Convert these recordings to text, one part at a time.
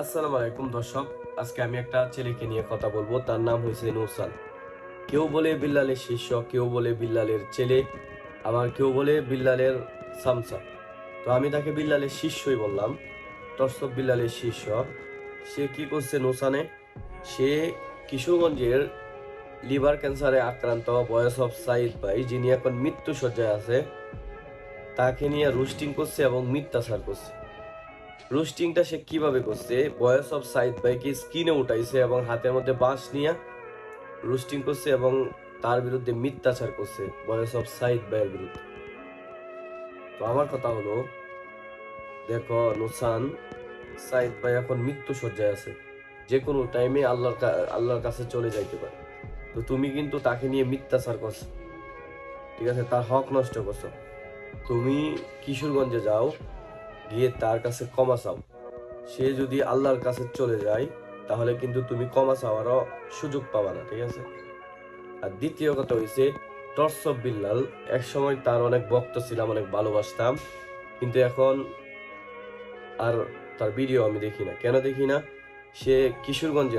আসসালামু আলাইকুম দর্শক। আজকে আমি একটা ছেলেকে নিয়ে কথা বলবো। তার নাম হয়েছে নুসান। কেউ বলে বিল্লালের শিষ্য, কেউ বলে বিল্লালের ছেলে, আবার কেউ বলে বিল্লালের সামসা। তো আমি তাকে বিল্লালের শিষ্যই বললাম। দর্শক, বিল্লালের শিষ্য। সে কি করছে নুসানে? সে কিশোরগঞ্জের লিভার ক্যান্সারে আক্রান্ত বয়স অফ সাইদ ভাই, যিনি এখন মৃত্যু শয্যায় আছে, তাকে নিয়ে রুস্টিং করছে এবং মিথ্যাচার করছে। রোস্টিংটা সে কিভাবে করছে? ভয়েস অফ সাইদ ভাইকে স্ক্রিনে উঠাইছে এবং হাতের মধ্যে বাঁশ নিয়ে রোস্টিং করছে এবং তার বিরুদ্ধে মিথ্যাচার করছে ভয়েস অফ সাইদ ভাইয়ের বিরুদ্ধে। তো আমার কথা হলো, দেখো নুসান, সাইদ ভাই এখন মৃত্যু শয্যায় আছে, যে কোনো টাইমে আল্লাহর কাছে চলে যাইতে পারে। তো তুমি কিন্তু তাকে নিয়ে মিথ্যাচার করছো, ঠিক আছে? তার হক নষ্ট করছো। তুমি কিশোরগঞ্জে যাও, গিয়ে তার কাছে ক্ষমা চাও। সে যদি আল্লাহর কাছে চলে যায়, তাহলে কিন্তু তুমি ক্ষমা চাওয়ারও সুযোগ পাবা না, ঠিক আছে? আর দ্বিতীয় কথা হইছে, টর্চ অফ বিল্লাল। এক সময় তার অনেক ভক্ত ছিলাম, অনেক ভালোবাসতাম, কিন্তু এখন আর তার ভিডিও আমি দেখি না। কেন দেখি না? সে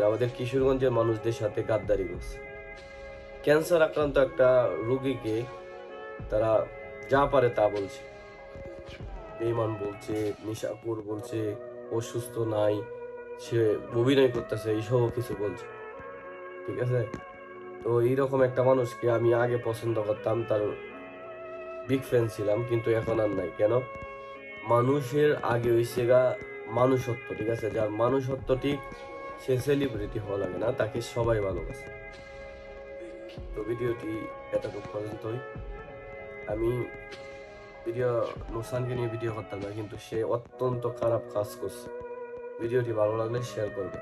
আমাদের কিশোরগঞ্জের মানুষদের সাথে গাদ্দারি করছে। ক্যান্সার আক্রান্ত একটা রোগীকে তারা যা পারে তা বলছে, বেঈমান বলছে, নিশাপুর বলছে, অসুস্থ নাই, সে অভিনয় করতেছে, এইসব কিছু বলছে, ঠিক আছে? তো এইরকম একটা মানুষকে আমি আগে পছন্দ করতাম, তার বিগ ফ্যান ছিলাম, কিন্তু এখন আর নাই। কেন? মানুষের আগে হইছে গা মানুষত্ব, ঠিক আছে? যার মানুষত্ব ঠিক, সে সেলিব্রিটি হওয়া লাগে না, তাকে সবাই ভালোবাসে। তো ভিডিওটি এতটুকু পর্যন্তই। আমি ভিডিও নুসানকে নিয়ে ভিডিও করতাম না, কিন্তু সে অত্যন্ত খারাপ কাজ করছে। ভিডিওটি ভালো লাগলে শেয়ার করবে।